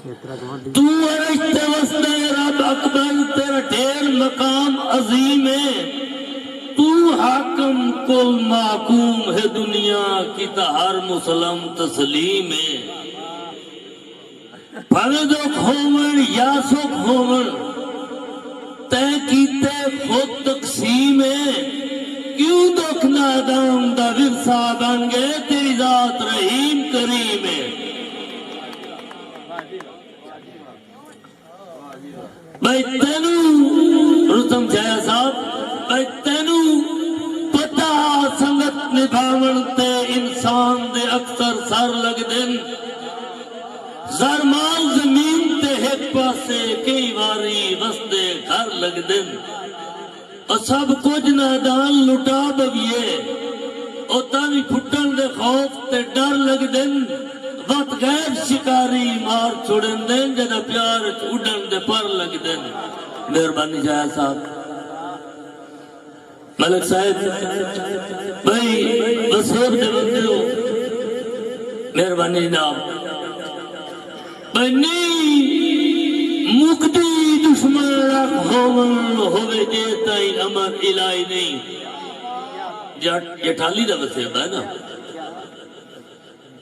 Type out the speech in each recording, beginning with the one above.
تو رشتے وستے رب اکبر تیرا ڈھیر مقام عظیم ہے، تو حاکم کل محکوم ہے دنیا کی تا ہر مسلم تسلیم ہے، بھویں دکھ ہوون یا سکھ ہوون تے کیتے خود تقسیم ہے، کیوں دکھ نادام دا ورثہ بن گئے تیری ذات رحیم کریم ہے۔ بھائی تینوں رستم جایا صاحب، بھائی تینوں پتہ سنگت نبھاون تے انسان دے اکثر سر لگ دن، زر مال زمین تے ایک پاسے کئی واری وستے گھر لگ دن، اور سب کچھ نادان لٹا بگیے اور تاوی پھٹن دے خوف تے ڈر لگ دن، وقت غیر شکاری مار چھوڑن دن جدہ پیار اڈن دے پر لگ دن۔ مہربانی جایا صاحب، ملک صاحب بھائی وصیب دے بندے ہو، مہربانی جناب بھائی نہیں مکتی دشمن رکھ ہوون ہوئے دیتا ہی امر الہی نہیں، جٹھالی دا وصیب ہے نا،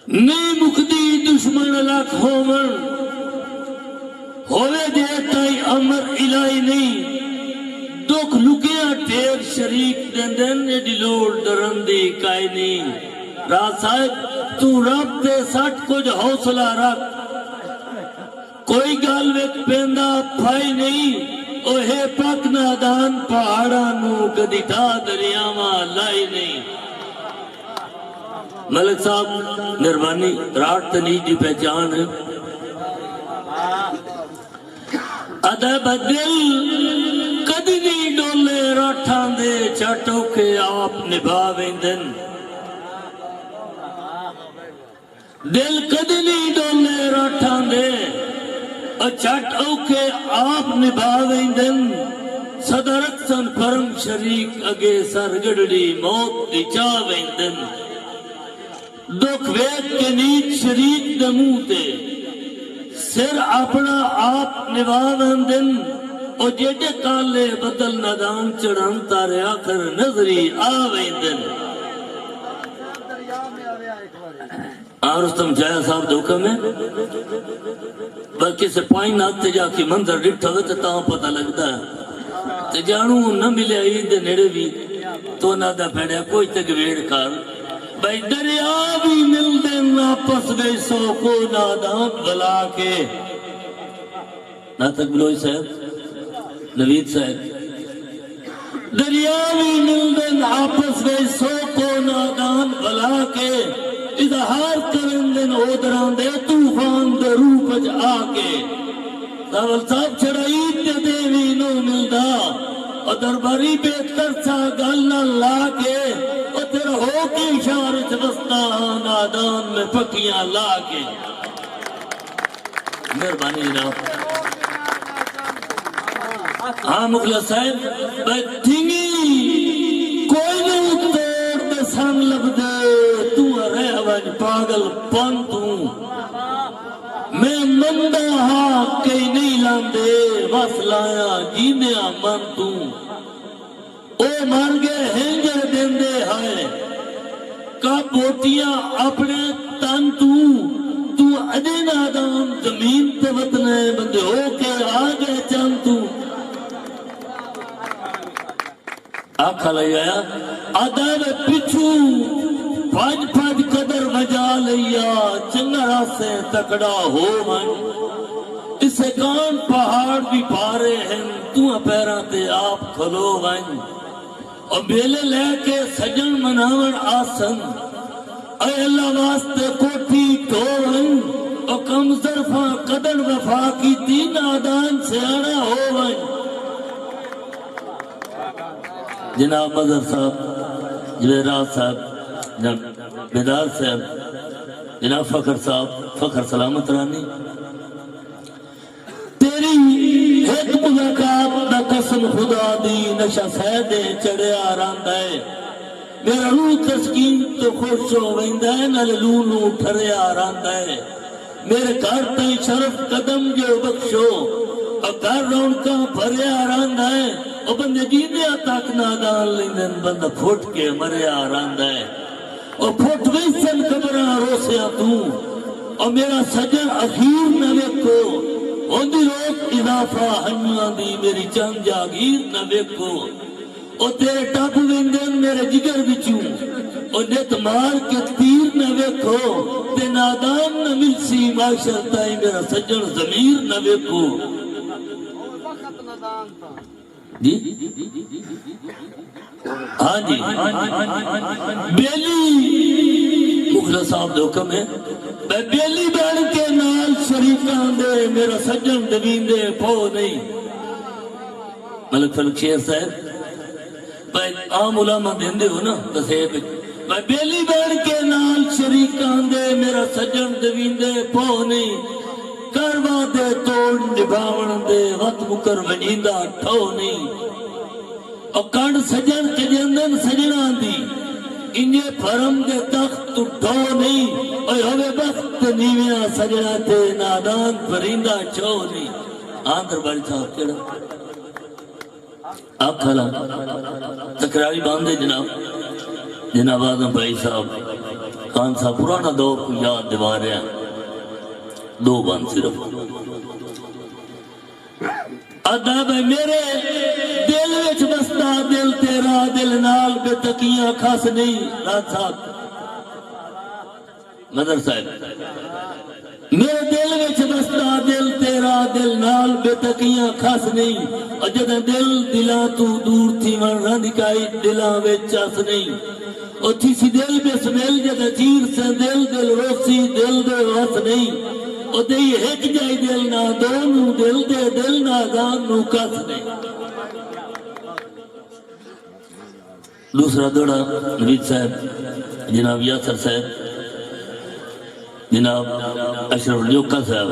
نہیں مکتی دشمن لکھ ہوون ہوئے دیتا ہی امر الہی نہیں، دکھ لکیاں ٹھیر شریک دن دن ایڈی لوڑ درندی کائی نہیں۔ راز صاحب تو رب دے سٹ کچھ حوصلہ رکھ، کوئی گل ویک پیندہ پھائی نہیں، اوہے پک نادان پہاڑا نو کدی تھا دریاواں لائی نہیں۔ ملک صاحب مہربانی راٹ تنیج دی پہچان ہے، ادب دل کدی نہیں ڈولے راٹھاں دے چٹو کے آپ نبھاویں دن، دل کدی نہیں ڈولے راٹھاں دے چٹو کے آپ نبھاویں دن، صدر اکسن پرم شریک اگے سرگڑڑی موت دی چاویں دن، دکھ ویک کے نیچ شریک دمو تے سر اپنا آپ نبھاویں دن، او جیڈے کالے بدل ندان چڑھن تارے آخر نظری آویں دن۔ رستم جایا صاحب دھوکہ میں بلکہ سے پائن آتے جا کی منظر ڈٹھا ہوئے تاں پتہ لگتا ہے تے جانوں نہ ملے عید نیڑے بھی تو نہ دا پھڑیا کوئی تگویڑ کار، بھائی دریا بھی مل دن آپس بے سو کو نادان بلا کے، نہ تک بلوئی صاحب نوید صاحب، دریا بھی مل دن آپس بے سو کو نادان بلا کے، اظہار کرن دن اودران دے طوفان دے روپج آکے، داول صاحب چڑھائی تے دیوی نو ملدا اور درباری بے ترسا گلنا لا کے، اور تیرا ہو کے اشارت بستا نادان میں پکیاں لا کے۔ مہربانی جناب ہاں مخلص صاحب بیٹھنگی کوئی نہیں توڑ دے سن لب دے تو رہ وج پاگل پن تو، میں مندہ ہاں کئی نہیں لاندے وصلایا جینیا من تو، او مر گئے ہیں جو دن دے ہائے کب بوٹیاں اپنے تن تو ادے نادان زمین تے وطنے بندے ہو کے آگے چند تو، آکھا لئی آیا آدھر پچھو پھاج پھاج قدر مجا لیا، چنگرہ سے تکڑا ہو من، اسے کان پہاڑ بھی پارے ہیں تو پیران تے آپ کھلو ون، اور بیلے لے کے سجن مناون آسن، اے اللہ واسطے کوٹھی ٹھوون، اور کم ظرفاں قدر وفا کی تین آدان سے آنا ہوون۔ جناب مظہر صاحب، جویرات صاحب، جناب بیدار صاحب، جناب فخر صاحب، فخر سلامت رانی، تیری ایک ملاقات دا قسم خدا دی نشہ سیدے چڑھے آرام دائے، میرا روح تسکین تو خوش ہو ویندہ ہے نہ لولو ٹھرے آرام دائے، میرے گھر تئی شرف قدم جو بخشو اور گھر رونکاں بھریا رہندا ہے او بندے جیندیا تک نادان لیندن بندہ پھٹ کے مریا رہندا ہے او پھٹ ویسن قبراں روسیا تو اور میرا سجن اخیر نہ ویکھو ہوندی روک اضافہ ہنیاں دی میری چند جاگیر نہ ویکھو او تیرے ٹپ ویندن میرے جگر وچوں او نت مار کے تیر نہ ویکھو تے نادان نہ ملسی معاشر تائی میرا سجن ضمیر نہ ویکھو جی ہاں جی بیلی مغلہ صاحب دے حکم ہے میں بیلی بن کے نال شریکان دے میرا سجن دوین دے پو نہیں ملک فلک شیر صاحب عام علماء دیندے ہو نا تصیب میں بیلی بن کے نال شریکان دے میرا سجن دوین دے پو نہیں کروا دے توڑ نبھاون دے وقت مکر ونجیندہ ٹھو نہیں اور کانڈ سجن کے جندن سجنان دی انجے پھرم دے تخت تو ٹھو نہیں اور ہوئے بخت نیویاں سجنہ تے نادان پرندہ چھو نہیں آندر بڑی صاحب کیڑا آپ کھلا تکراری باندھے جناب آدم بھائی صاحب خان صاحب پرانا دور کو یاد دیوا رہے ہیں دو باندھ صرف ادب میرے دل وچ بستا دل تیرا دل نال بے تکیاں خاص نہیں رات صاحب مدر صاحب میرے دل وچ بستا دل تیرا دل نال بے تکیاں خاص نہیں اور جدہ دل دلاں تو دور تھی من رندکائی دلاں وچ چاس نہیں اور تھی سی دل بے سمیل جدہ چیر سے دل دل روسی دل دے وس نہیں اور دئی ہیک جائی دل نہ دونوں دل دے دل نہ دان نو کس نہیں دوسرا دوڑا نوید صاحب جناب یاسر صاحب جناب اشرف لیوکا صاحب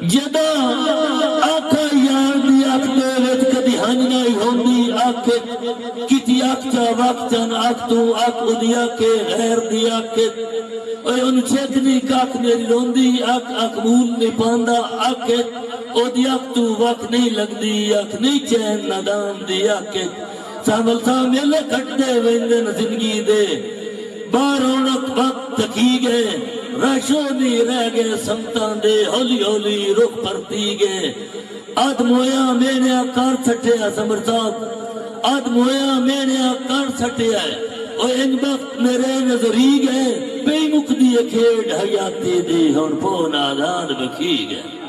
جدا آکھا یار دی آکھ دے ویچ کدی ہنگائی ہوندی آکھ کتی آکھ چا وقت چن آکھ تو آکھ ادیا کے غیر دی آکھ اوہ ان چھتنی کاک میری روندی آکھ مول نہیں پاندہ آکھ ادیا آکھ تو وقت نہیں لگ دی آکھ نہیں چین ندان دی آکھ سامل سامیلے کھٹتے ویندن زندگی دے بارونک وقت تکی گئے رشونی رہ گئے سمتان دے ہولی ہولی رخ پرتی گئے آدمویا میں نے آکار سٹھے ہے سمر صاحب آدمویا میں نے آکار سٹھے ہے اور ان وقت میرے نظری گئے بے مقدی کھیڑ حیاتی دی ہن پو نادان بکھی گئے